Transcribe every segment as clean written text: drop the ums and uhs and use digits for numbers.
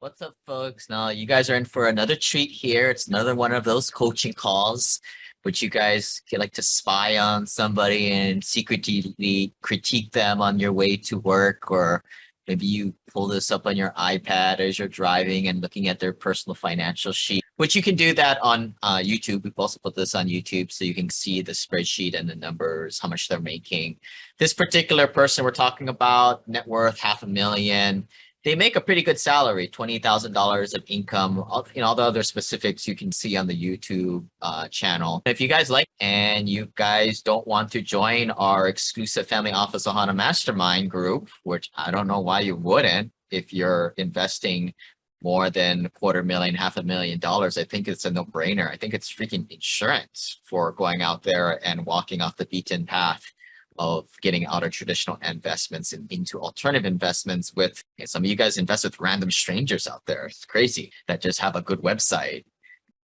What's up, folks? Now, you guys are in for another treat here. It's another one of those coaching calls, which you guys get like to spy on somebody and secretly critique them on your way to work, or maybe you pull this up on your iPad as you're driving and looking at their personal financial sheet, which you can do that on YouTube. We've also put this on YouTube so you can see the spreadsheet and the numbers, how much they're making. This particular person we're talking about, net worth $500,000. They make a pretty good salary, $20,000 of income. All the other specifics you can see on the YouTube channel. If you guys like and you guys don't want to join our exclusive Family Office Ohana Mastermind group, which I don't know why you wouldn't if you're investing more than $250,000, $500,000, I think it's a no-brainer. I think it's freaking insurance for going out there and walking off the beaten path of getting out of traditional investments and into alternative investments with some of you guys invest with random strangers out there. It's crazy that just have a good website.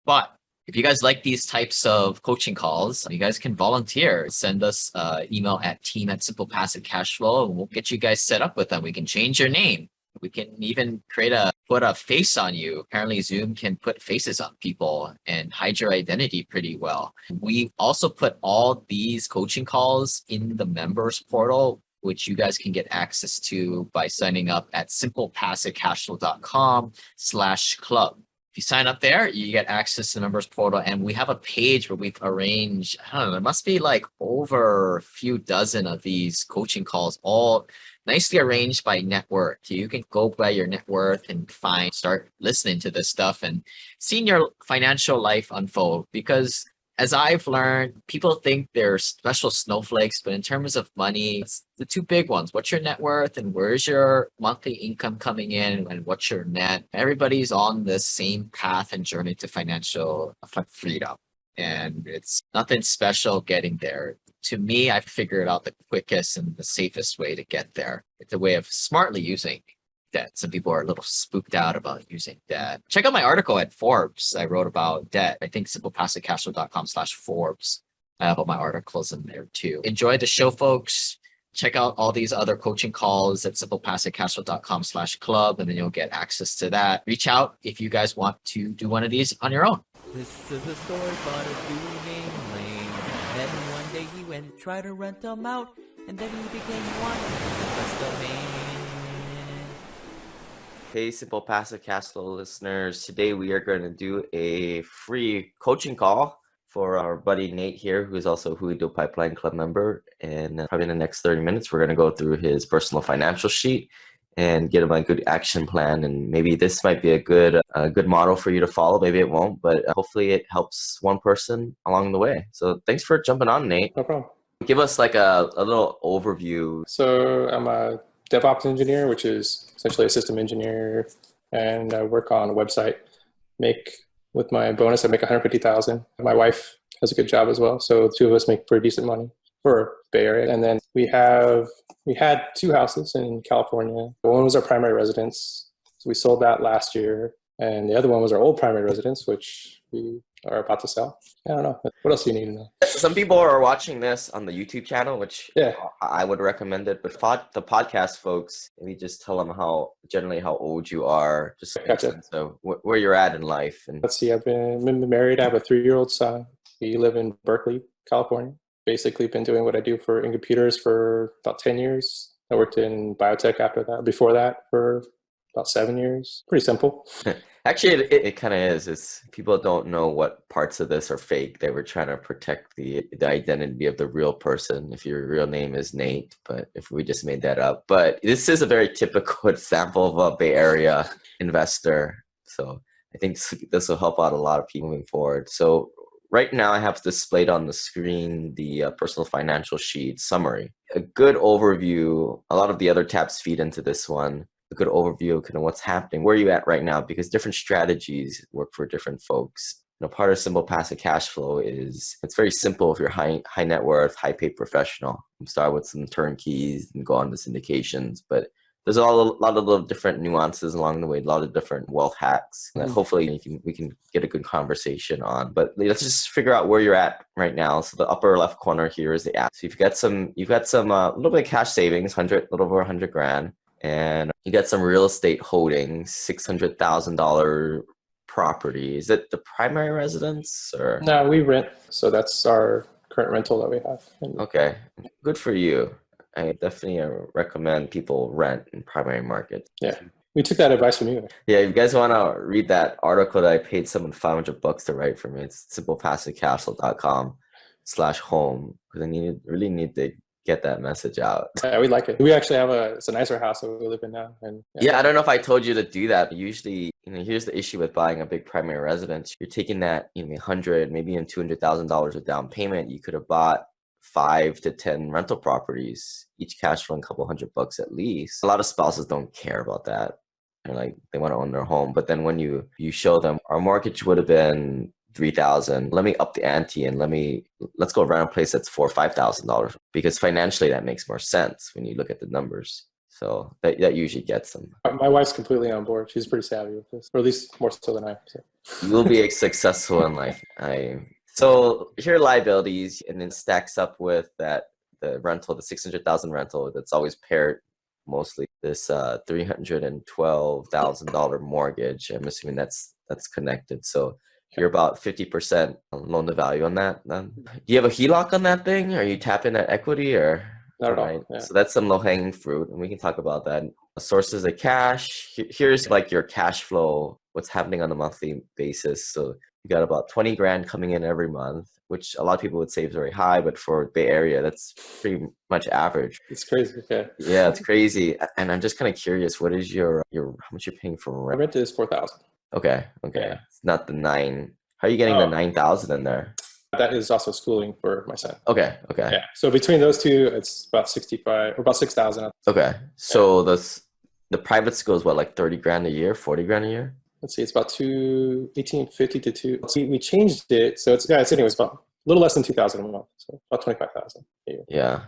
But if you guys like these types of coaching calls, you guys can volunteer. Send us email at team@SimplePassiveCashflow and we'll get you guys set up with them. We can change your name. We can even put a face on you. Apparently Zoom can put faces on people and hide your identity pretty well. We also put all these coaching calls in the members portal, which you guys can get access to by signing up at SimplePassiveCashflow.com/club. If you sign up there, you get access to the members portal, and we have a page where we've arranged, I don't know, there must be like over a few dozen of these coaching calls, all nicely arranged by net worth. You can go by your net worth and start listening to this stuff and seeing your financial life unfold. Because as I've learned, people think they're special snowflakes, but in terms of money, it's the two big ones. What's your net worth and where's your monthly income coming in and what's your net? Everybody's on the same path and journey to financial freedom. And it's nothing special getting there. To me, I figured out the quickest and the safest way to get there. It's a way of smartly using debt. Some people are a little spooked out about using debt. Check out my article at Forbes. I wrote about debt. I think SimplePassiveCashflow.com/Forbes. I have all my articles in there too. Enjoy the show, folks. Check out all these other coaching calls at SimplePassiveCashflow.com/club, and then you'll get access to that. Reach out if you guys want to do one of these on your own. This is a story about a dude named Lane. Then one day he went and tried to rent them out, and then he became one of the main. Hey, Simple Passive Cashflow listeners. Today we are going to do a free coaching call for our buddy Nate here, who is also a Huido Pipeline Club member. And probably in the next 30 minutes, we're going to go through his personal financial sheet and get him a good action plan. And maybe this might be a good model for you to follow. Maybe it won't, but hopefully it helps one person along the way. So thanks for jumping on, Nate. No problem. Give us like a little overview. So I'm a DevOps engineer, which is essentially a system engineer, and I work on a website. With my bonus, I make $150,000. My wife has a good job as well, so the two of us make pretty decent money for Bay Area. And then we had two houses in California. One was our primary residence, so we sold that last year, and the other one was our old primary residence, which we are about to sell. I don't know. What else do you need to know? Some people are watching this on the YouTube channel, which yeah, I would recommend it. But the podcast folks, maybe just tell them how old you are, just gotcha. So where you're at in life. And let's see, I've been married. I have a 3-year-old son. We live in Berkeley, California. Basically been doing what I do in computers for about 10 years. I worked in biotech before that for about 7 years. Pretty simple. Actually, it kind of is. It's people don't know what parts of this are fake. They were trying to protect the identity of the real person. If your real name is Nate, but if we just made that up. But this is a very typical example of a Bay Area investor. So I think this will help out a lot of people moving forward. So right now I have displayed on the screen the personal financial sheet summary. A good overview. A lot of the other tabs feed into this one. A good overview of kind of what's happening, where you at right now, because different strategies work for different folks. Part of Simple Passive Cashflow is it's very simple if you're high net worth, high paid professional. You start with some turnkeys and go on to syndications, but there's a lot of little different nuances along the way, a lot of different wealth hacks that hopefully we can get a good conversation on. But let's just figure out where you're at right now. So the upper left corner here is the app. So you've got some little bit of cash savings, a little over $100,000. and you got some real estate holdings, $600,000 property. Is it the primary residence or? No, we rent. So that's our current rental that we have. And Okay, good for you. I definitely recommend people rent in primary market. yeah, we took that advice from you. Yeah, if you guys want to read that article that I paid someone $500 to write for me, it's SimplePassiveCashflow.com/home, because I really need to get that message out. Yeah, we like it. We actually have it's a nicer house that we live in now. And Yeah, I don't know if I told you to do that. Usually, here's the issue with buying a big primary residence. You're taking that, 100, maybe even $200,000 of down payment. You could have bought 5 to 10 rental properties, each cash flowing a couple $100 at least. A lot of spouses don't care about that. They're like, they want to own their home. But then when you show them, our mortgage would have been $3,000. Let me up the ante and let's go around a place that's $4,000 or $5,000, because financially that makes more sense when you look at the numbers. So that usually gets them. My wife's completely on board. She's pretty savvy with this, or at least more so than I am. So. You will be successful in life. So here are liabilities, and then stacks up with the rental, the $600,000 rental that's always paired mostly this $312,000 mortgage. I'm assuming that's connected. So you're about 50% loan to value on that. Then do you have a HELOC on that thing? Are you tapping that equity or? Not at all. Yeah. So that's some low hanging fruit, and we can talk about that. Sources of cash. Here's like your cash flow, what's happening on a monthly basis. So you got about 20 grand coming in every month, which a lot of people would say is very high, but for Bay Area, that's pretty much average. It's crazy. Yeah. Yeah, it's crazy. And I'm just kind of curious, what is your how much you're paying for rent? My rent is $4,000. Okay. Yeah. It's not the 9. How are you getting the 9,000 in there? That is also schooling for my son. Okay. Yeah. So between those two, it's about 65 or about 6,000. Okay. So the private school is what, like 30 grand a year, 40 grand a year? Let's see, it's about 1,850 to 2. We changed it, so it's anyways about a little less than 2,000 a month, so about 25,000 a year. Yeah.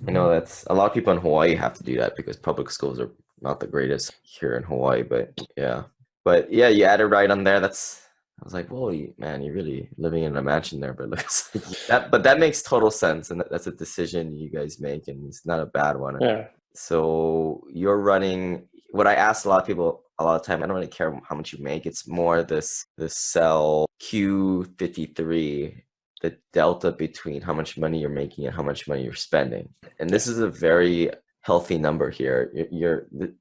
I know that's a lot of people in Hawaii have to do that because public schools are not the greatest here in Hawaii, but yeah, you added right on there. I was like, whoa, man, you're really living in a mansion there, but looks like that. But that makes total sense, and that's a decision you guys make, and it's not a bad one. Yeah. So you're running. What I ask a lot of people a lot of time, I don't really care how much you make. It's more this cell Q53, the delta between how much money you're making and how much money you're spending. And this is a very healthy number here.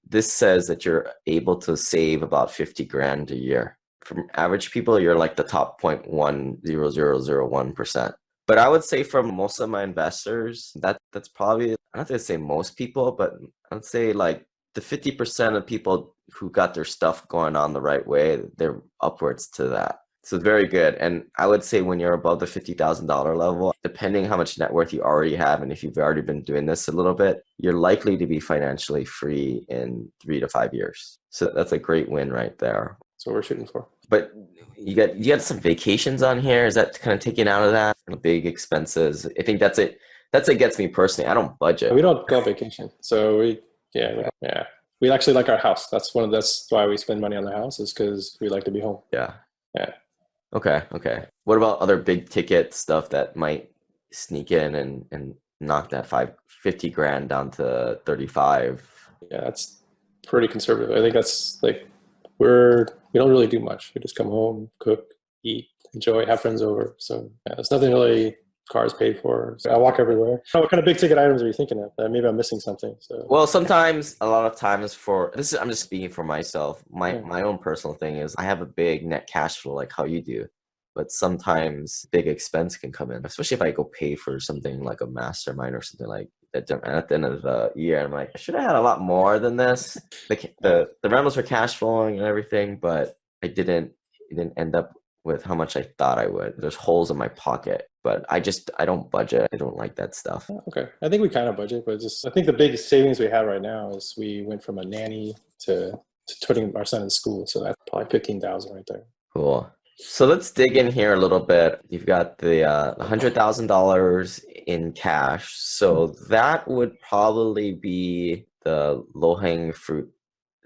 This says that you're able to save about 50 grand a year. From average people, you're like the top 0.10001%. But I would say for most of my investors, that's probably, I don't have to say most people, but I'd say like the 50% of people who got their stuff going on the right way, they're upwards to that. So very good. And I would say when you're above the $50,000 level, depending how much net worth you already have, and if you've already been doing this a little bit, you're likely to be financially free in 3 to 5 years. So that's a great win right there. That's what we're shooting for. But you got some vacations on here. Is that kind of taken out of that? Big expenses. I think that's it. That's what gets me personally. I don't budget. We don't go on vacation. So we actually like our house. That's why we spend money on the house, is because we like to be home. Yeah. Yeah. Okay. What about other big ticket stuff that might sneak in and knock that 50 grand down to 35? Yeah, that's pretty conservative. I think that's like we don't really do much. We just come home, cook, eat, enjoy, have friends over. So yeah, there's nothing really. Cars paid for. So I walk everywhere. What kind of big ticket items are you thinking of? Maybe I'm missing something. So. Well, sometimes, a lot of times I'm just speaking for myself. My own personal thing is I have a big net cash flow like how you do, but sometimes big expense can come in, especially if I go pay for something like a mastermind or something like that. At the end of the year, I'm like, I should have had a lot more than this. The rentals were cash flowing and everything, but it didn't end up with how much I thought I would. There's holes in my pocket, but I don't budget. I don't like that stuff. Okay. I think we kind of budget, but I think the big savings we have right now is we went from a nanny to putting our son in school. So that's probably 15,000 right there. Cool. So let's dig in here a little bit. You've got the $100,000 in cash. So that would probably be the low-hanging fruit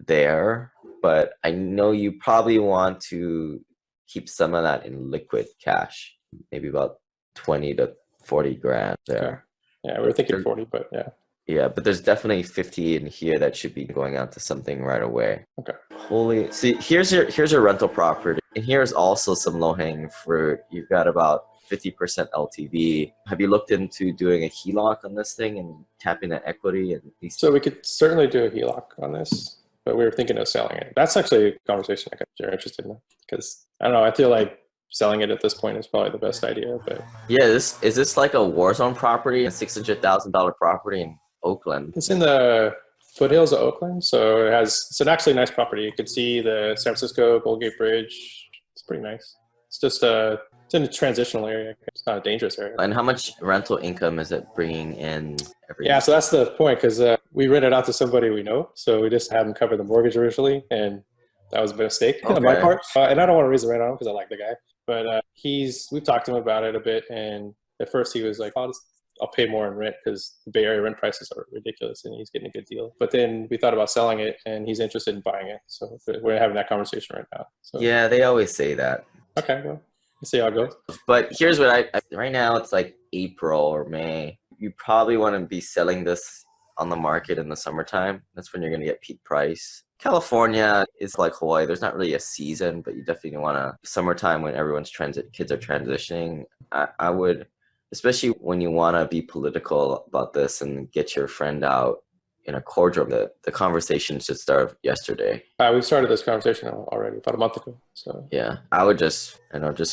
there. But I know you probably want to keep some of that in liquid cash, maybe about 20 to 40 grand there. Okay. Yeah, we were thinking 40, but yeah. Yeah, but there's definitely 50 in here that should be going out to something right away. Okay. Holy, see, here's your rental property, and here's also some low-hanging fruit. You've got about 50% LTV. Have you looked into doing a HELOC on this thing and tapping that equity? And So we could certainly do a HELOC on this, but we were thinking of selling it. That's actually a conversation I guess you're interested in, because I don't know, I feel like selling it at this point is probably the best idea. But yeah, is this like a war zone property, a $600,000 property in Oakland? it's in the foothills of Oakland, so it's an actually nice property. You could see the San Francisco Golden Gate Bridge. It's pretty nice. It's just it's in a transitional area. It's not a dangerous area. And how much rental income is it bringing in every Yeah, year? so that's the point, because we rented out to somebody we know, so we just had him cover the mortgage originally, and that was a mistake on my Okay. part. And I don't want to raise the rent on him because I like the guy, but we've talked to him about it a bit, and at first he was like, I'll pay more in rent because the Bay Area rent prices are ridiculous and he's getting a good deal. But then we thought about selling it and he's interested in buying it. So we're having that conversation right now. So, Yeah, they always say that. Okay, well, let's see how it goes. But here's what I right now it's like April or May. You probably want to be selling this on the market in the summertime. That's when you're going to get peak price. California is like Hawaii. There's not really a season, but you definitely want to summertime when everyone's kids are transitioning. I would, especially when you want to be political about this and get your friend out in a courtroom. The conversation should start yesterday. We started this conversation already about a month ago. So Yeah, I would just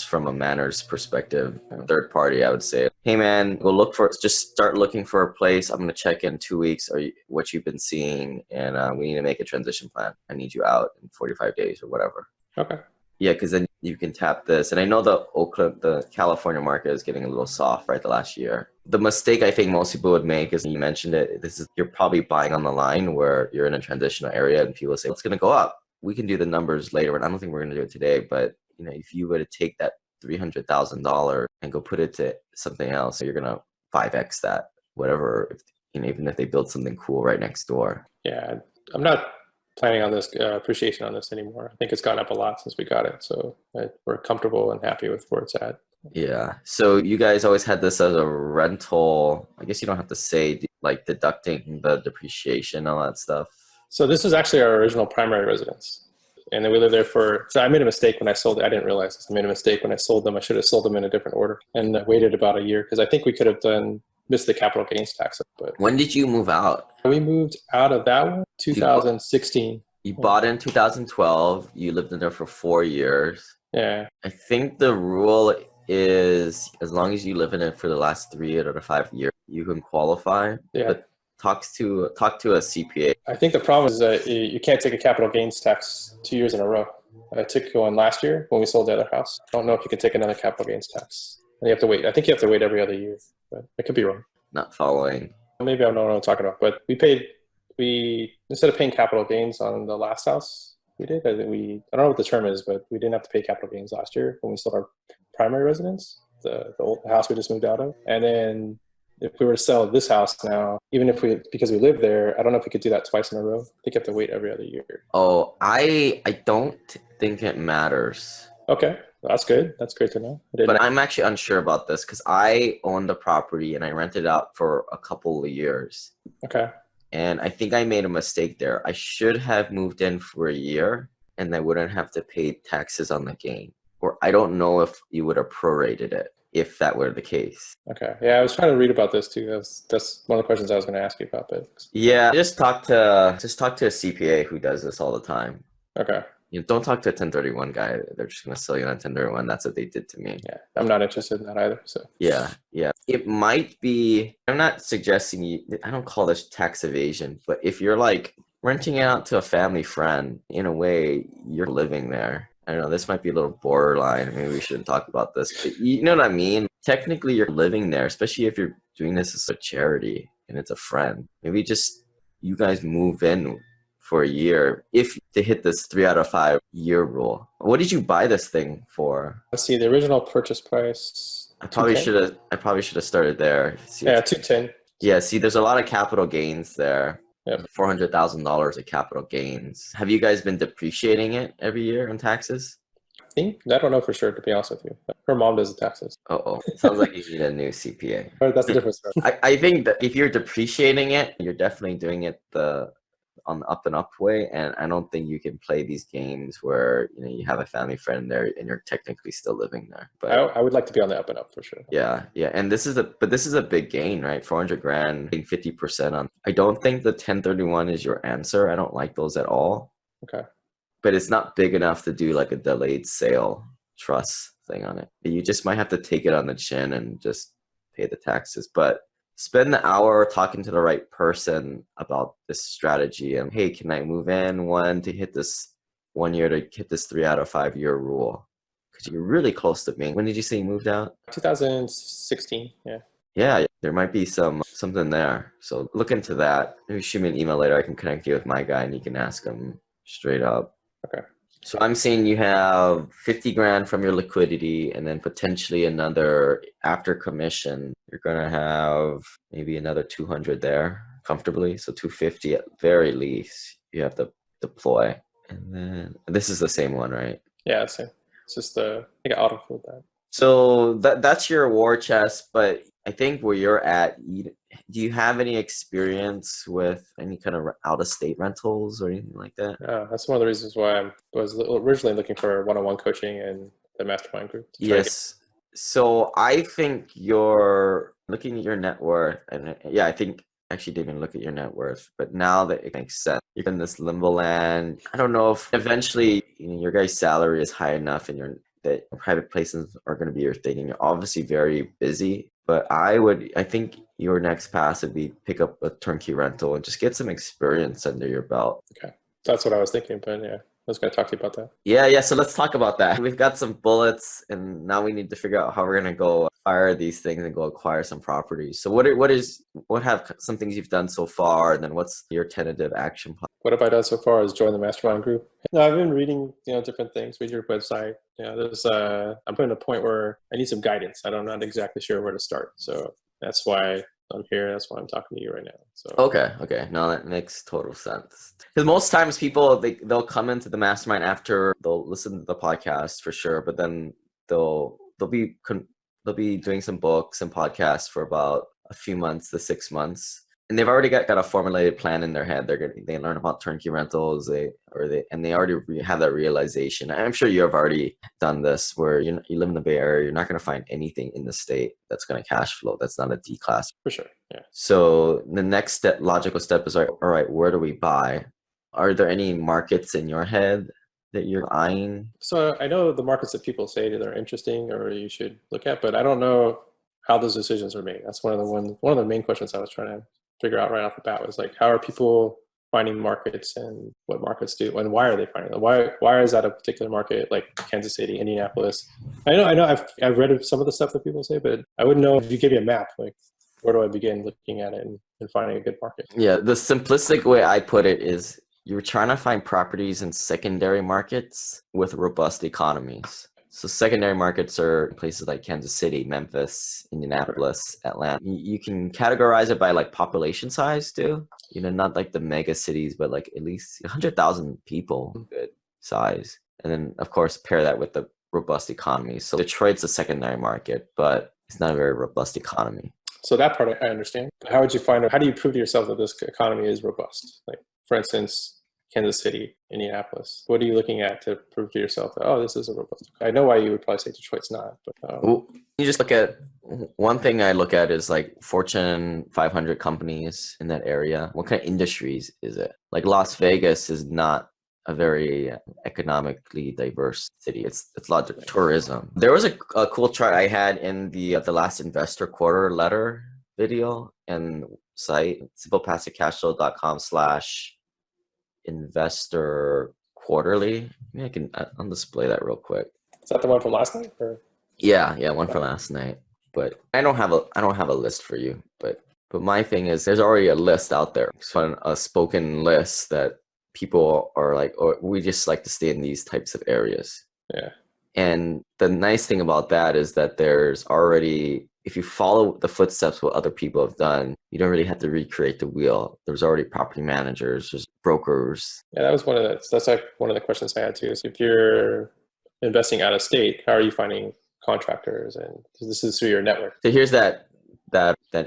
from a manners perspective, third party, I would say, hey man, just start looking for a place. I'm going to check in 2 weeks or what you've been seeing, and we need to make a transition plan. I need you out in 45 days or whatever. okay. Yeah, because then you can tap this. And I know the California market is getting a little soft right the last year. The mistake I think most people would make is, you mentioned it, you're probably buying on the line where you're in a transitional area and people say, it's going to go up. We can do the numbers later, and I don't think we're going to do it today. But if you were to take that $300,000 and go put it to something else, you're going to 5x that, whatever, even if they build something cool right next door. Yeah, I'm not planning on this appreciation on this anymore. I think it's gone up a lot since we got it. So we're comfortable and happy with where it's at. Yeah. So you guys always had this as a rental. I guess you don't have to say like deducting the depreciation, all that stuff. So this is actually our original primary residence. And then we lived there so I made a mistake when I sold it. I didn't realize this. I made a mistake when I sold them. I should have sold them in a different order and waited about a year, because I think we could have missed the capital gains tax. But When did you move out? we moved out of that one 2016. You bought in 2012. You lived in there for 4 years. Yeah. I think the rule is as long as you live in it for the last 3 out of 5 years, you can qualify. Yeah. But talk to a CPA. I think the problem is that you can't take a capital gains tax 2 years in a row. I took one last year when we sold the other house. I don't know if you can take another capital gains tax. And you have to wait. I think you have to wait every other year, but I could be wrong. Not following. Maybe I don't know what I'm talking about, but instead of paying capital gains on the last house we did, I don't know what the term is, but we didn't have to pay capital gains last year when we sold our primary residence, the old house we just moved out of. And then if we were to sell this house now, because we live there, I don't know if we could do that twice in a row. I think you have to wait every other year. Oh, I don't think it matters. Okay. That's good. That's great to know. But I'm actually unsure about this because I owned the property and I rented it out for a couple of years. Okay. And I think I made a mistake there. I should have moved in for a year and I wouldn't have to pay taxes on the gain. Or I don't know if you would have prorated it if that were the case. Okay. Yeah, I was trying to read about this too. That's one of the questions I was going to ask you about. But yeah, just talk to a CPA who does this all the time. Okay. Don't talk to a 1031 guy. They're just going to sell you on a 1031. That's what they did to me. Yeah, I'm not interested in that either. So yeah. It might be, I'm not suggesting I don't call this tax evasion, but if you're like renting it out to a family friend, in a way, you're living there. I don't know, this might be a little borderline. Maybe we shouldn't talk about this, but you know what I mean? Technically, you're living there, especially if you're doing this as a charity and it's a friend. Maybe just you guys move in for a year if they hit this 3 out of 5 year rule. What did you buy this thing for? Let's see, the original purchase price. I probably should have started there. See, yeah, 210. Yeah, see, there's a lot of capital gains there. Yep. $400,000 of capital gains. Have you guys been depreciating it every year on taxes? think, I don't know for sure, to be honest with you. Her mom does the taxes. Oh, sounds like you need a new CPA. But that's a different story. I think that if you're depreciating it, you're definitely doing it on the up and up way. And I don't think you can play these games where you have a family friend there and you're technically still living there. But I would like to be on the up and up for sure. yeah. And this is a big gain, right? 400 grand, 50% on. I don't think the 1031 is your answer. I don't like those at all. Okay. But it's not big enough to do like a delayed sale trust thing on it. You just might have to take it on the chin and just pay the taxes. But spend the hour talking to the right person about this strategy and, hey, can I move in to hit this 1 year to hit this 3 out of 5 year rule? Because you're really close to me. When did you say you moved out? 2016. Yeah. Yeah, there might be something there. So look into that. Maybe shoot me an email later. I can connect you with my guy and you can ask him straight up. Okay. So I'm seeing you have 50 grand from your liquidity and then potentially another after commission. You're going to have maybe another 200 there comfortably. So 250 at very least you have to deploy. And then this is the same one, right? Yeah, same. It's just I think I autofilled that. So that's your war chest, but I think where you're at, do you have any experience with any kind of out-of-state rentals or anything like that? That's one of the reasons why I was originally looking for one-on-one coaching in the mastermind group. Yes. So I think you're looking at your net worth, and yeah, I think actually didn't even look at your net worth, but now that it makes sense, you're in this limbo land. I don't know if eventually your guy's salary is high enough and that private places are going to be your thing, and you're obviously very busy. But I think your next pass would be pick up a turnkey rental and just get some experience under your belt. Okay. That's what I was thinking, but yeah, I was going to talk to you about that. Yeah. So let's talk about that. We've got some bullets and now we need to figure out how we're going to go fire these things and go acquire some properties. So what have some things you've done so far, and then what's your tentative action plan? What have I done so far is join the mastermind group. No, I've been reading, different things, read your website. I'm putting a point where I need some guidance. I'm not exactly sure where to start. So that's why I'm here. That's why I'm talking to you right now. So Okay. No, that makes total sense. Because most times people, they'll come into the mastermind after they'll listen to the podcast for sure, but then they'll be doing some books and podcasts for about a few months to 6 months. And they've already got a formulated plan in their head. They learn about turnkey rentals, they already have that realization. I'm sure you have already done this where you live in the Bay Area. You're not going to find anything in the state that's going to cash flow. That's not a D class. For sure. Yeah. So the next logical step is, all right, where do we buy? Are there any markets in your head that you're eyeing? So I know the markets that people say that are interesting or you should look at, but I don't know how those decisions are made. That's one of the main questions I was trying to figure out right off the bat was like, how are people finding markets and what markets do and why are they finding them? Why is that a particular market like Kansas City, Indianapolis? I know I've read some of the stuff that people say, but I wouldn't know if you give me a map, like where do I begin looking at it and finding a good market? Yeah, the simplistic way I put it is you're trying to find properties in secondary markets with robust economies. So secondary markets are places like Kansas City, Memphis, Indianapolis, Atlanta. You can categorize it by like population size too. Not like the mega cities, but like at least 100,000 people, good size. And then of course pair that with the robust economy. So Detroit's a secondary market, but it's not a very robust economy. So that part I understand. How would you how do you prove to yourself that this economy is robust? Like for instance, Kansas City, Indianapolis. What are you looking at to prove to yourself that, this is a robust? I know why you would probably say Detroit's not, but well, you just look at one thing I look at is like Fortune 500 companies in that area. What kind of industries is it? Like Las Vegas is not a very economically diverse city. It's a lot of tourism. There was a cool chart I had in the last investor quarter letter video and site, SimplePassiveCashflow.com/investor quarterly. Maybe I'll display that real quick. Is that the one from last night? Or? Yeah, one from last night. But I don't have a list for you. But my thing is, there's already a list out there. So a spoken list that people are like, or we just like to stay in these types of areas. Yeah. And the nice thing about that is that there's already, if you follow the footsteps what other people have done, you don't really have to recreate the wheel. There's already property managers, there's brokers. Yeah, that's like one of the questions I had too. Is if you're investing out of state, how are you finding contractors? And this is through your network. So here's that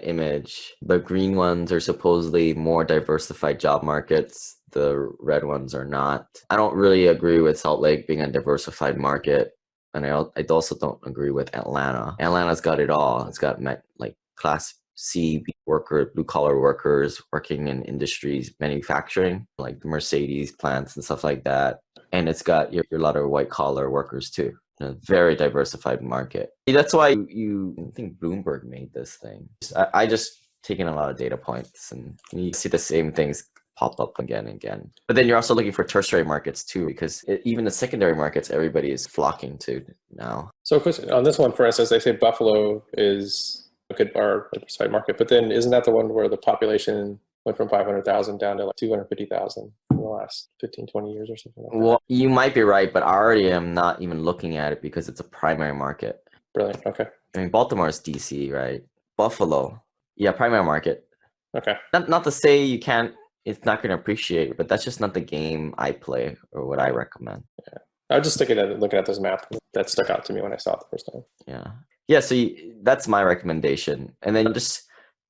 image. The green ones are supposedly more diversified job markets. The red ones are not. I don't really agree with Salt Lake being a diversified market. And I also don't agree with Atlanta. Atlanta's got it all. It's got like Class C worker, blue collar workers working in industries, manufacturing, like the Mercedes plants and stuff like that. And it's got your lot of white collar workers too. A very diversified market. That's why I think Bloomberg made this thing. I just taken a lot of data points, and you see the same things pop up again and again. But then you're also looking for tertiary markets too, because even the secondary markets, everybody is flocking to now. So question on this one, for instance, they say Buffalo is a good diversified market, but then isn't that the one where the population went from 500,000 down to like 250,000 in the last 15, 20 years or something like that? Well, you might be right, but I already am not even looking at it because it's a primary market. Brilliant. Okay. I mean, Baltimore is DC, right? Buffalo, yeah, primary market. Okay. Not to say you can't, it's not going to appreciate, but that's just not the game I play or what I recommend. Yeah. I was just looking at this map that stuck out to me when I saw it the first time. Yeah. Yeah. So that's my recommendation. And then just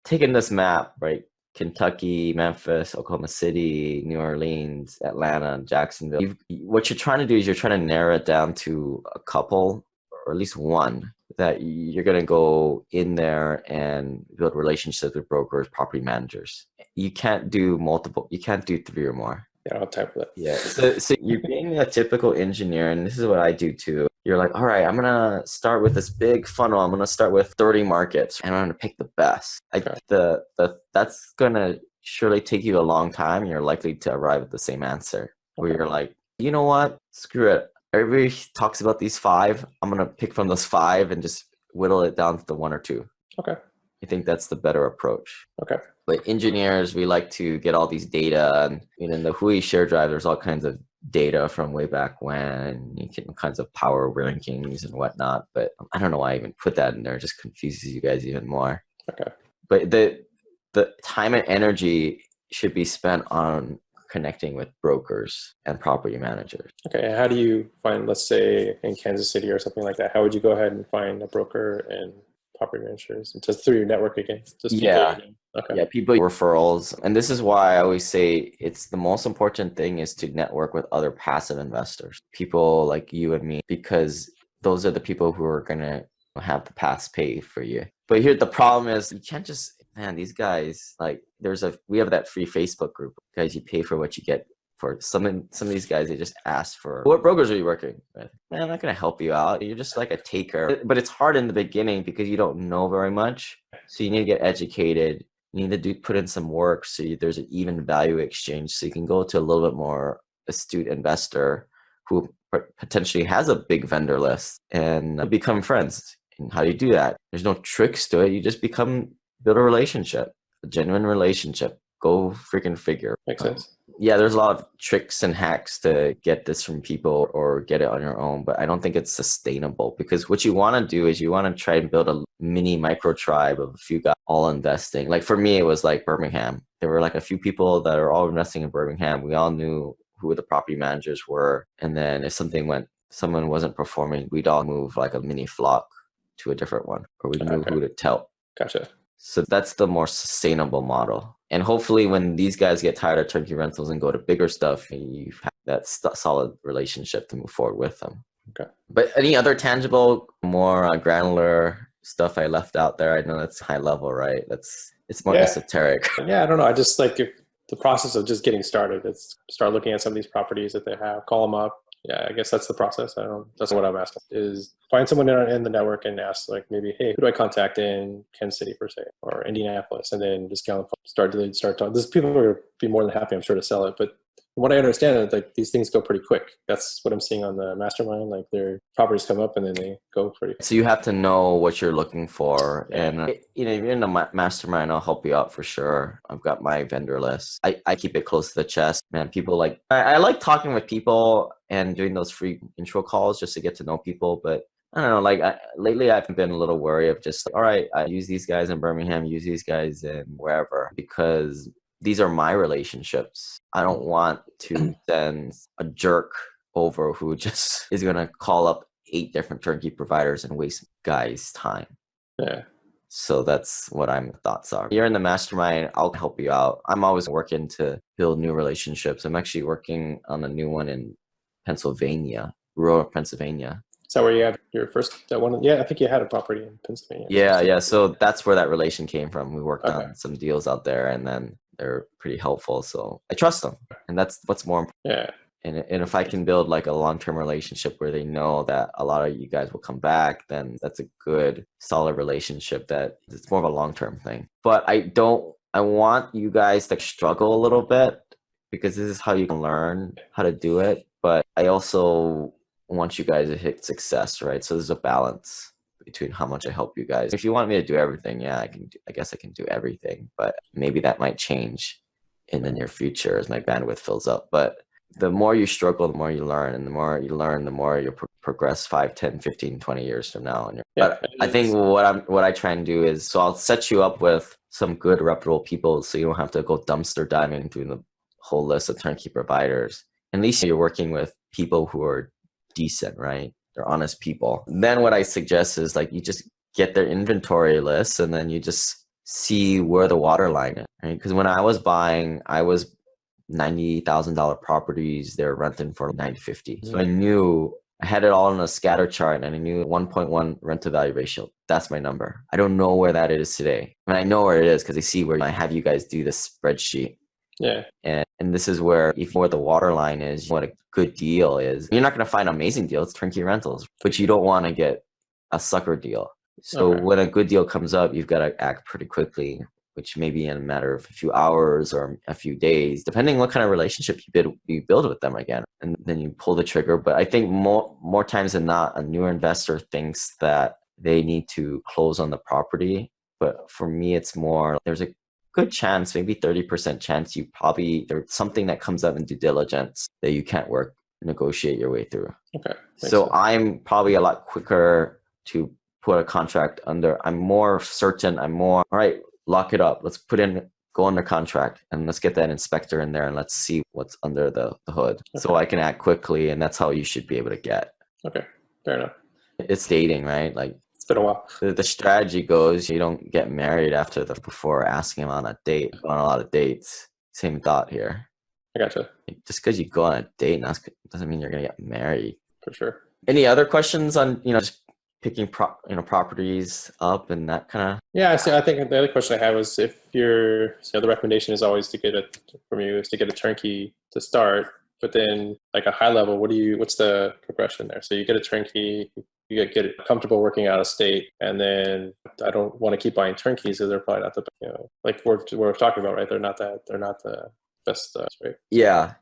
taking this map, right? Kentucky, Memphis, Oklahoma City, New Orleans, Atlanta, Jacksonville. What you're trying to do is you're trying to narrow it down to a couple, or at least one, that you're going to go in there and build relationships with brokers, property managers. You can't do multiple. You can't do 3 or more. Yeah, I don't have time for that. Yeah. So you're being a typical engineer, and this is what I do too. You're like, all right, I'm going to start with this big funnel. I'm going to start with 30 markets, and I'm going to pick the best. That's going to surely take you a long time. You're likely to arrive at the same answer where you're like, you know what? Screw it. Everybody talks about these 5. I'm going to pick from those 5 and just whittle it down to the 1 or 2. Okay. I think that's the better approach. Okay. But engineers, we like to get all these data, and in the Hui share drive, there's all kinds of data from way back when. You get all kinds of power rankings and whatnot. But I don't know why I even put that in there. It just confuses you guys even more. Okay. But the time and energy should be spent on connecting with brokers and property managers. Okay. And how do you find, let's say in Kansas City or something like that, how would you go ahead and find a broker and property managers? And just through your network again? Yeah. Okay. Yeah, people referrals. And this is why I always say it's the most important thing is to network with other passive investors, people like you and me, because those are the people who are going to have the paths pay for you. But here the problem is you can't just, man, these guys, like we have that free Facebook group. Guys, you pay for what you get. For some of these guys, they just ask for, what brokers are you working with? Man, I'm not going to help you out. You're just like a taker. But it's hard in the beginning because you don't know very much. So you need to get educated. You need to put in some work so there's an even value exchange. So you can go to a little bit more astute investor who potentially has a big vendor list and become friends. And how do you do that? There's no tricks to it. You just build a relationship, a genuine relationship. Go freaking figure. Makes sense. Yeah, there's a lot of tricks and hacks to get this from people or get it on your own, but I don't think it's sustainable, because what you want to do is you want to try and build a mini micro tribe of a few guys all investing. Like for me, it was like Birmingham. There were like a few people that are all investing in Birmingham. We all knew who the property managers were. And then if someone wasn't performing, we'd all move like a mini flock to a different one, or we knew who to tell. Gotcha. So that's the more sustainable model. And hopefully when these guys get tired of turnkey rentals and go to bigger stuff, you have that solid relationship to move forward with them. Okay. But any other tangible, more granular stuff I left out there? I know that's high level, right? It's more esoteric. Yeah, I don't know. I just like the process of just getting started. It's start looking at some of these properties that they have, call them up. Yeah, I guess that's the process. That's what I'm asking, is find someone in the network and ask, like, maybe, hey, who do I contact in Kansas City per se, or Indianapolis, and then just start talking. These people are be more than happy, I'm sure, to sell it. But from what I understand is like these things go pretty quick. That's what I'm seeing on the mastermind. Like their properties come up and then they go pretty quick. So you have to know what you're looking for. Yeah. And if you're in the mastermind, I'll help you out for sure. I've got my vendor list. I keep it close to the chest. Man, people like, I like talking with people and doing those free intro calls just to get to know people. But I don't know, like lately I've been a little wary of just, all right, I use these guys in Birmingham, use these guys in wherever, because these are my relationships. I don't want to send a jerk over who just is going to call up 8 different turnkey providers and waste guys' time. Yeah. So that's what my thoughts are. You're in the mastermind, I'll help you out. I'm always working to build new relationships. I'm actually working on a new one in Pennsylvania, rural Pennsylvania. Is that where you have your first that one? Yeah, I think you had a property in Pennsylvania. Yeah. So that's where that relation came from. We worked Okay. on some deals out there, and then they're pretty helpful. So I trust them, and that's what's more important. Yeah. And if I can build like a long-term relationship where they know that a lot of you guys will come back, then that's a good, solid relationship that it's more of a long-term thing. But I want you guys to struggle a little bit because this is how you can learn how to do it. But I also want you guys to hit success, right? So there's a balance between how much I help you guys. If you want me to do everything, yeah, I guess I can do everything, but maybe that might change in the near future as my bandwidth fills up. But the more you struggle, the more you learn, and the more you learn, the more you progress 5, 10, 15, 20 years from now. But I think what I try and do is, so I'll set you up with some good reputable people so you don't have to go dumpster diving through the whole list of turnkey providers. At least you're working with people who are decent, right? They're honest people. Then what I suggest is like you just get their inventory lists and then you just see where the water line is, right? Because when I was buying, I was $90,000 properties, they're renting for $950. So I knew I had it all on a scatter chart and I knew 1.1 rent to value ratio. That's my number. I don't know where that is today. I mean, I know where it is because I see where I have you guys do this spreadsheet. Yeah. And this is where, if where the water line is, what a good deal is. You're not going to find an amazing deal. It's turnkey rentals, but you don't want to get a sucker deal. So when a good deal comes up, you've got to act pretty quickly, which may be in a matter of a few hours or a few days, depending what kind of relationship you build with them again. And then you pull the trigger. But I think more times than not, a newer investor thinks that they need to close on the property. But for me, it's more, there's a good chance, maybe 30% chance there's something that comes up in due diligence that you can't negotiate your way through. Okay. So I'm probably a lot quicker to put a contract under. I'm more certain. All right, lock it up. Let's go under contract and let's get that inspector in there and let's see what's under the hood. Okay. So I can act quickly, and that's how you should be able to get. Okay, fair enough. It's dating, right? Like, it's been a while. The strategy goes, you don't get married before asking him on a date. On a lot of dates. Same thought here. I gotcha. Just because you go on a date doesn't mean you're gonna get married. For sure. Any other questions on just picking properties up and that kind of? Yeah, so I think the other question I had was if the recommendation is always to get a turnkey to start, but then like a high level, what's the progression there? So you get a turnkey, you get comfortable working out of state, and then I don't want to keep buying turnkeys because they're probably not the, like we're talking about, right? They're not the best, right? Yeah.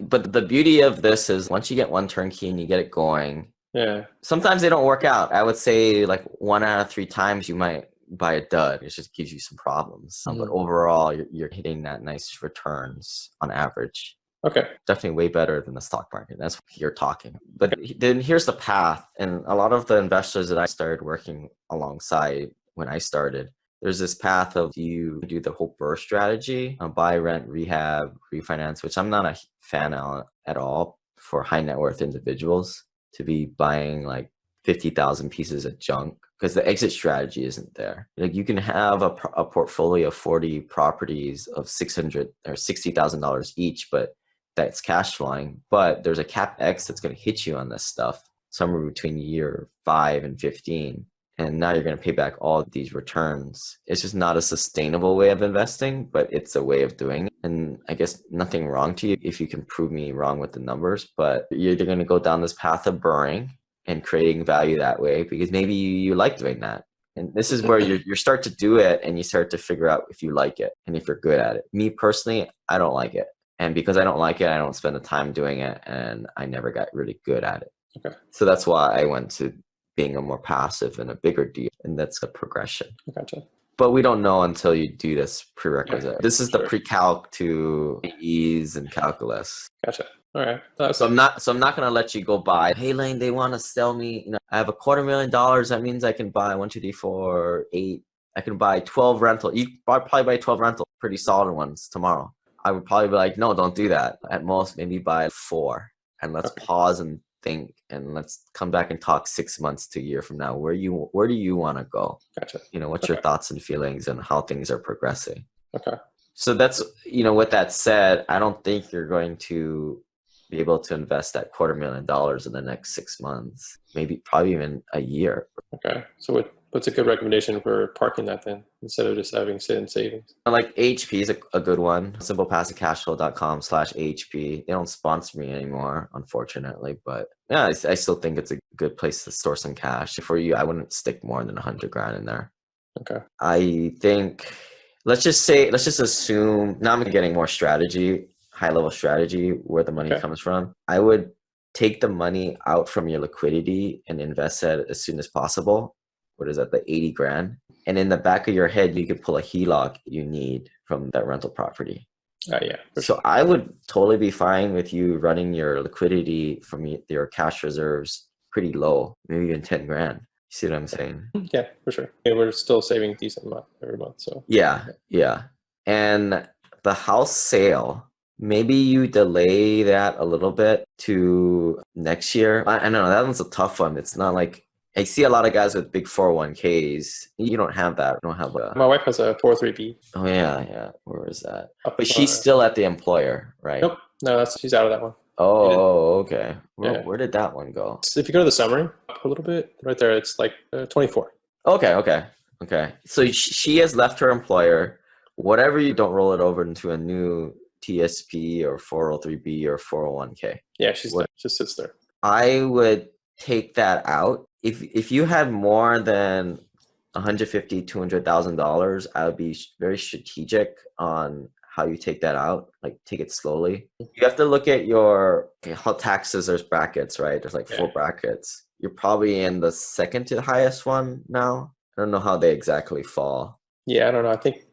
But the beauty of this is once you get one turnkey and you get it going, yeah, sometimes they don't work out. I would say like 1 out of 3 times you might buy a dud. It just gives you some problems. But overall, you're hitting that nice returns on average. Okay. Definitely way better than the stock market. That's what you're talking. But then here's the path. And a lot of the investors that I started working alongside when I started, there's this path of you do the whole burst strategy, buy, rent, rehab, refinance, which I'm not a fan of at all for high net worth individuals to be buying like 50,000 pieces of junk because the exit strategy isn't there. Like you can have a portfolio of 40 properties of $600 or $60,000 each, but that's cash flowing. But there's a CapEx that's going to hit you on this stuff somewhere between year 5 and 15. And now you're going to pay back all of these returns. It's just not a sustainable way of investing, but it's a way of doing it. And I guess nothing wrong to you if you can prove me wrong with the numbers, but you're either going to go down this path of burring and creating value that way because maybe you like doing that. And this is where you start to do it and you start to figure out if you like it and if you're good at it. Me personally, I don't like it. And because I don't like it, I don't spend the time doing it and I never got really good at it. Okay. So that's why I went to being a more passive and a bigger deal. And that's a progression. Gotcha. But we don't know until you do this prerequisite. Yeah, this is the pre-calc to ease and calculus. Gotcha. All right. So I'm not going to let you go buy, hey Lane, they want to sell me, I have $250,000. That means I can buy 1, 2, 3, 4, 8. I can buy 12 rental. You probably buy 12 rental, pretty solid ones tomorrow. I would probably be like, no, don't do that. At most, maybe buy 4. and let's Okay. pause and think, and let's come back and talk 6 months to a year from now. Where do you want to go? Gotcha. What's your Okay. thoughts and feelings and how things are progressing? Okay. So that's, with that said, I don't think you're going to be able to invest that $250,000 in the next 6 months, probably even a year. Okay. So what's a good recommendation for parking that then instead of just having sit in savings? Like HP is a good one. SimplePassiveCashflow.com/HP. They don't sponsor me anymore, unfortunately, but yeah, I still think it's a good place to store some cash. For you, I wouldn't stick more than $100,000 in there. Okay. I think let's just assume now I'm getting more high level strategy where the money comes from. I would take the money out from your liquidity and invest it as soon as possible. What is that, the 80 grand? And in the back of your head, you could pull a HELOC you need from that rental property. Yeah. So I would totally be fine with you running your liquidity from your cash reserves pretty low, maybe even 10 grand. You see what I'm saying? Yeah, for sure. Yeah, we're still saving a decent amount every month. So Yeah. And the house sale, maybe you delay that a little bit to next year. I don't know. That one's a tough one. It's not like I see a lot of guys with big 401ks. You don't have that. You don't have my wife has a 403b. Oh yeah. Where is that? Up, But she's still at the employer, right? Nope. No, she's out of that one. Oh, okay. Yeah. Where did that one go? So if you go to the summary up a little bit, right there, it's like 24. Okay. So she has left her employer. Whatever you don't roll it over into a new TSP or 403b or 401k. Yeah, she just sits there. I would take that out. If you had more than $150,000, $200,000, I would be very strategic on how you take that out. Like take it slowly. You have to look at how taxes. There's brackets, right? There's like 4 brackets. You're probably in the second to the highest one now. I don't know how they exactly fall. Yeah, I don't know. I think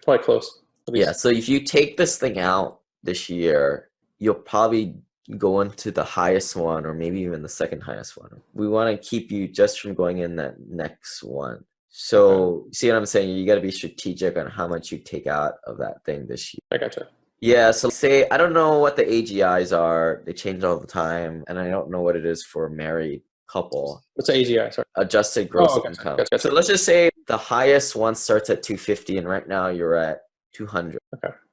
probably close. Yeah. So if you take this thing out this year, you'll probably go into the highest one or maybe even the second highest one. We want to keep you just from going in that next one. So see what I'm saying? You got to be strategic on how much you take out of that thing this year. I gotcha. Yeah. So say, I don't know what the AGIs are. They change all the time. And I don't know what it is for a married couple. What's the AGI? Sorry. Adjusted gross income. Gotcha. So let's just say the highest one starts at 250 and right now you're at 200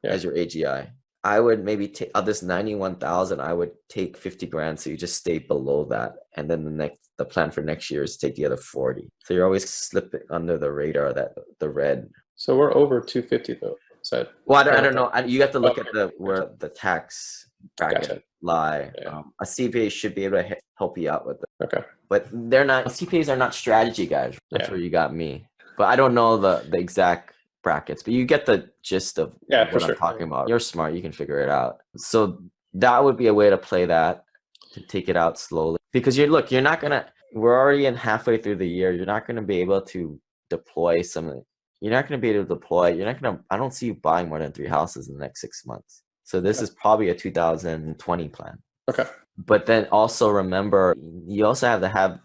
as your AGI. I would maybe take of this 91,000. I would take 50 grand, so you just stay below that, and then the plan for next year is to take the other 40. So you're always slipping under the radar, the red. So we're over 250 though. Well, I don't know. You have to look at where the tax bracket lie. Yeah. A CPA should be able to help you out with it. Okay. But they're not. CPAs are not strategy guys. That's where you got me. But I don't know the exact brackets, but you get the gist of what I'm talking about. You're smart, you can figure it out. So that would be a way to play that, to take it out slowly, because we're already in halfway through the year. You're not going to be able to deploy I don't see you buying more than 3 houses in the next 6 months. So this is probably a 2020 plan. Okay. But then also remember, you also have to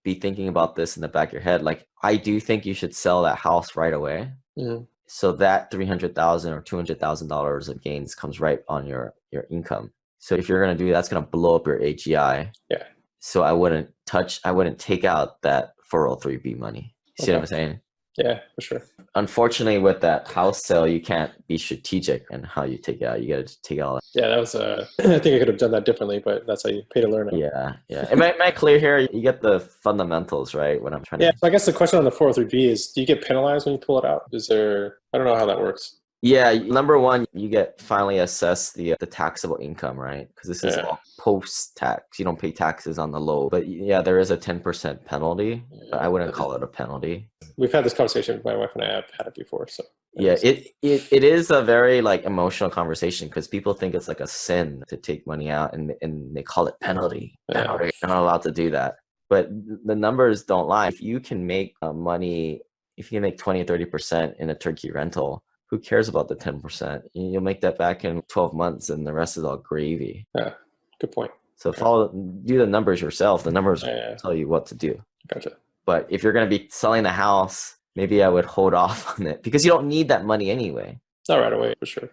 be thinking about this in the back of your head. Like, I do think you should sell that house right away. Mm-hmm. So that $300,000 or $200,000 of gains comes right on your income. So if you're going to do that's going to blow up your AGI. Yeah. So I wouldn't take out that 403b money. See what I'm saying? Yeah, for sure. Unfortunately, with that house sale, you can't be strategic in how you take it out. You got to take it all out. Yeah, that was. I think I could have done that differently, but that's how you pay to learn it. Yeah. Am I clear here? You get the fundamentals, right? When I'm trying to. Yeah. So I guess the question on the 403b is: do you get penalized when you pull it out? I don't know how that works. Yeah, number one, you get finally assessed the taxable income, right? Because this is all post-tax. You don't pay taxes on the low. But yeah, there is a 10% penalty. But I wouldn't call it a penalty. We've had this conversation. My wife and I have had it before. So yeah, it is a very emotional conversation, because people think it's like a sin to take money out, and they call it penalty. You're not allowed to do that. But the numbers don't lie. If you can make money, if you can make 20 or 30% in a turnkey rental, who cares about the 10%? You'll make that back in 12 months and the rest is all gravy. Yeah, good point. So do the numbers yourself. The numbers tell you what to do. Gotcha. But if you're going to be selling the house, maybe I would hold off on it, because you don't need that money anyway. Not right away, for sure.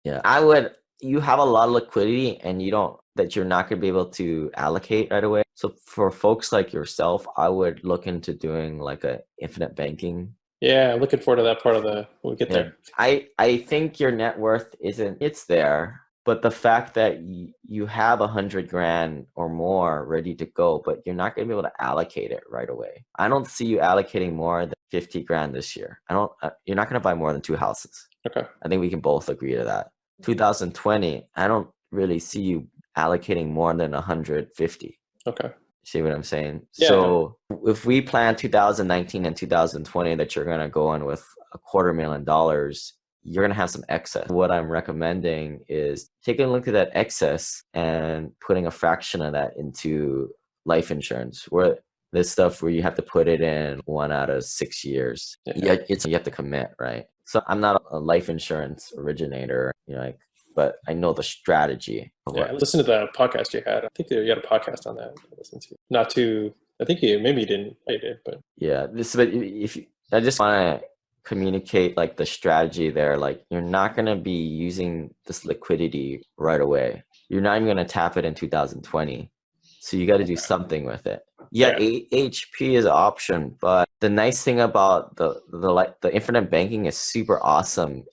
Yeah. You have a lot of liquidity, and that you're not going to be able to allocate right away. So for folks like yourself, I would look into doing like a infinite banking. Yeah, looking forward to that part of when we get there. I think your net worth it's there, but the fact that you have 100 grand or more ready to go, but you're not going to be able to allocate it right away. I don't see you allocating more than 50 grand this year. You're not going to buy more than 2 houses. Okay. I think we can both agree to that. 2020, I don't really see you allocating more than 150. Okay. See what I'm saying? Yeah. So if we plan 2019 and 2020 that you're going to go in with $250,000, you're going to have some excess. What I'm recommending is taking a look at that excess and putting a fraction of that into life insurance, where this stuff where you have to put it in 1 out of 6 years. Yeah. You have to commit, right? So I'm not a life insurance originator, but I know the strategy. Yeah, listen to the podcast you had. I think you had a podcast on that. I think maybe you didn't. You did, but yeah. I just want to communicate like the strategy there. Like you're not going to be using this liquidity right away. You're not even going to tap it in 2020. So you got to do something with it. Yeah, HP is an option, but the nice thing about the infinite banking is super awesome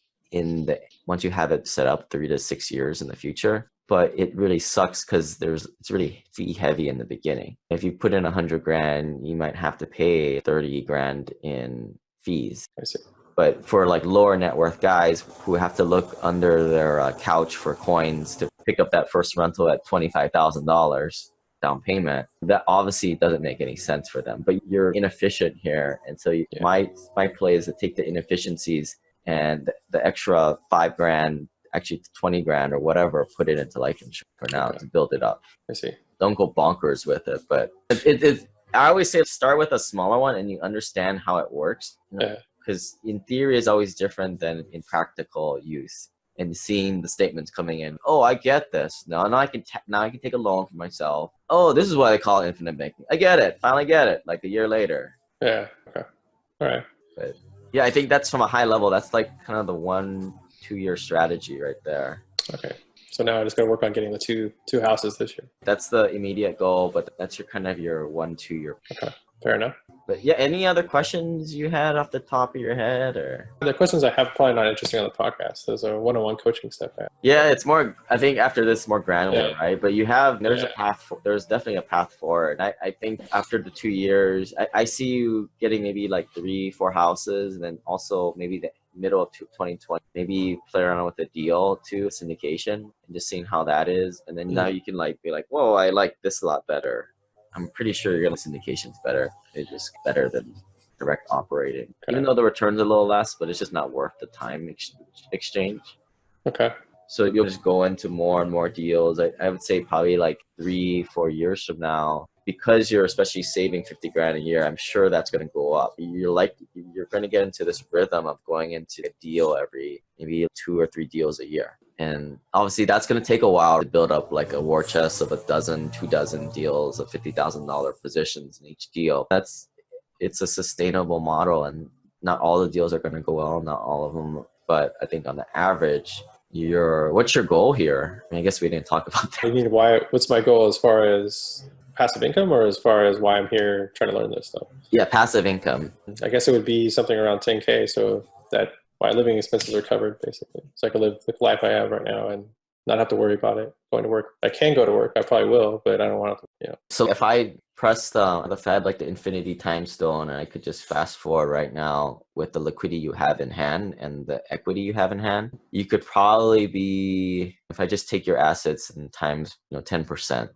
once you have it set up 3 to 6 years in the future. But it really sucks because it's really fee heavy in the beginning. If you put in 100 grand, you might have to pay 30 grand in fees. I see. But for like lower net worth guys who have to look under their couch for coins to pick up that first rental at $25,000 down payment, that obviously doesn't make any sense for them. But you're inefficient here, and so my play is to take the inefficiencies and the extra 5 grand, actually 20 grand or whatever, put it into life insurance for now to build it up. I see. Don't go bonkers with it, but I always say start with a smaller one and you understand how it works. Because in theory is always different than in practical use. And seeing the statements coming in, oh, I get this. Now I can take a loan for myself. Oh, this is why they call it infinite banking. I get it. Finally get it. Like a year later. Yeah. Okay. All right. But yeah, I think that's from a high level. That's like kind of the 1-2 year strategy right there. Okay. So now I just got to work on getting the two houses this year. That's the immediate goal, but that's your 1-2 year. Okay. Fair enough. But yeah, any other questions you had off the top of your head, or the questions I have probably not interesting on the podcast? Those are one-on-one coaching stuff. Yeah, it's more. I think after this, more granular, right? But there's a path. There's definitely a path forward. I think after the 2 years, I see you getting maybe like 3-4 houses, and then also maybe the middle of 2020, maybe play around with a deal too, syndication, and just seeing how that is, and then now you can like be like, whoa, I like this a lot better. I'm pretty sure you're gonna syndication's better. It's just better than direct operating. Even though the return's a little less, but it's just not worth the time exchange. Okay. So you'll just go into more and more deals. I would say probably like 3-4 years from now, because you're especially saving 50 grand a year, I'm sure that's going to go up. You're going to get into this rhythm of going into a deal every maybe 2 or 3 deals a year. And obviously that's going to take a while to build up like a war chest of 12 deals of $50,000 positions in each deal. It's a sustainable model, and not all the deals are going to go well, not all of them. But I think on the average, what's your goal here? I guess we didn't talk about that. I mean, what's my goal as far as passive income, or as far as why I'm here trying to learn this stuff? Yeah, passive income. I guess it would be something around 10K, so that my living expenses are covered basically. So I can live the life I have right now and not have to worry about it going to work. I can go to work. I probably will, but I don't want to. So if I press the Fed like the infinity time stone, and I could just fast forward right now with the liquidity you have in hand and the equity you have in hand, you could probably be, if I just take your assets and times 10%,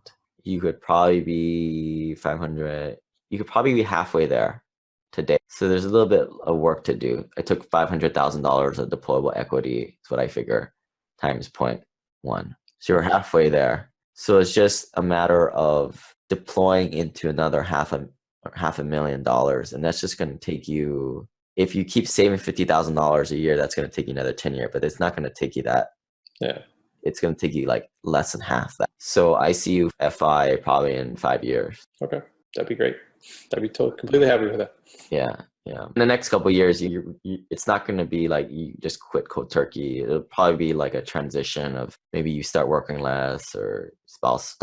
you could probably be 500. You could probably be halfway there today. So there's a little bit of work to do. I took $500,000 of deployable equity. That's what I figure, times 0.1. So you're halfway there. So it's just a matter of deploying into another $500,000, and that's just going to take you. If you keep saving $50,000 a year, that's going to take you another 10 years. But it's not going to take you that. Yeah. It's going to take you like less than half that. So I see you FI probably in 5 years. Okay, that'd be great. I'd be completely happy with that. Yeah. Yeah. In the next couple of years, it's not going to be like you just quit cold turkey. It'll probably be like a transition of maybe you start working less or spouse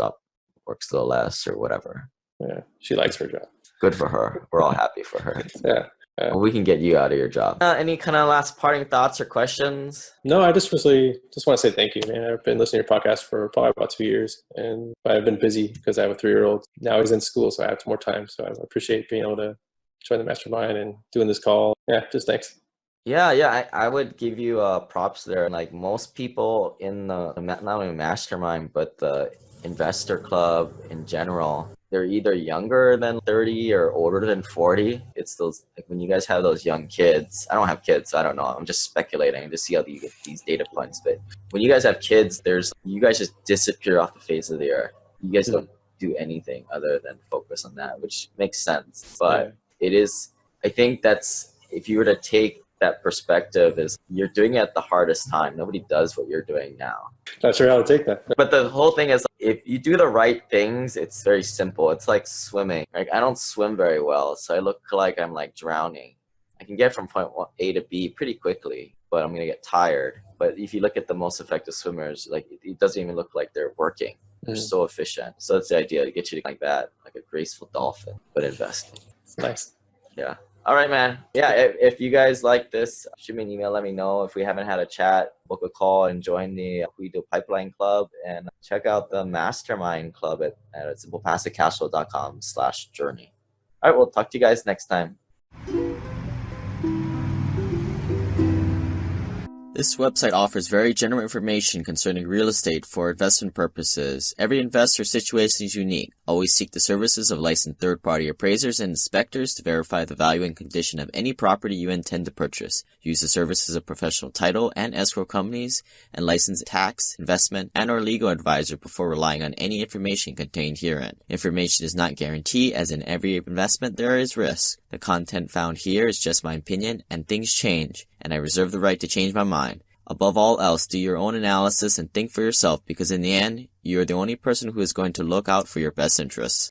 works a little less or whatever. Yeah, she likes her job. Good for her. We're all happy for her. Yeah. Well, we can get you out of your job. Any kind of last parting thoughts or questions? No, I just want to say thank you, man. I've been listening to your podcast for probably about 2 years, and I've been busy because I have a 3-year-old. Now he's in school, so I have more time. So I appreciate being able to join the mastermind and doing this call. Yeah, just thanks. Yeah. I would give you props there. Like most people in the not only mastermind, but the investor club in general, they're either younger than 30 or older than 40. It's those, like when you guys have those young kids. I don't have kids, so I don't know. I'm just speculating to see how you get these data points. But when you guys have kids, you guys just disappear off the face of the earth. You guys don't do anything other than focus on that, which makes sense. But it is, I think that's, if you were to take that perspective, is you're doing it at the hardest time. Nobody does what you're doing now. Not sure how to take that. But the whole thing is, if you do the right things, it's very simple. It's like swimming. Like I don't swim very well, so I look like I'm like drowning. I can get from point A to B pretty quickly, but I'm gonna get tired. But if you look at the most effective swimmers, like it doesn't even look like they're working. They're so efficient. So that's the idea, to get you to like that, like a graceful dolphin, but investing. Nice. Yeah. All right, man. Yeah, if you guys like this, shoot me an email. Let me know. If we haven't had a chat, book a call and join the We Do Pipeline Club, and check out the Mastermind Club at SimplePassiveCashflow.com/journey. All right, we'll talk to you guys next time. This website offers very general information concerning real estate for investment purposes. Every investor's situation is unique. Always seek the services of licensed third-party appraisers and inspectors to verify the value and condition of any property you intend to purchase. Use the services of professional title and escrow companies and licensed tax, investment, and or legal advisor before relying on any information contained herein. Information is not guaranteed, as in every investment there is risk. The content found here is just my opinion, and things change, and I reserve the right to change my mind. Above all else, do your own analysis and think for yourself, because in the end, you are the only person who is going to look out for your best interests.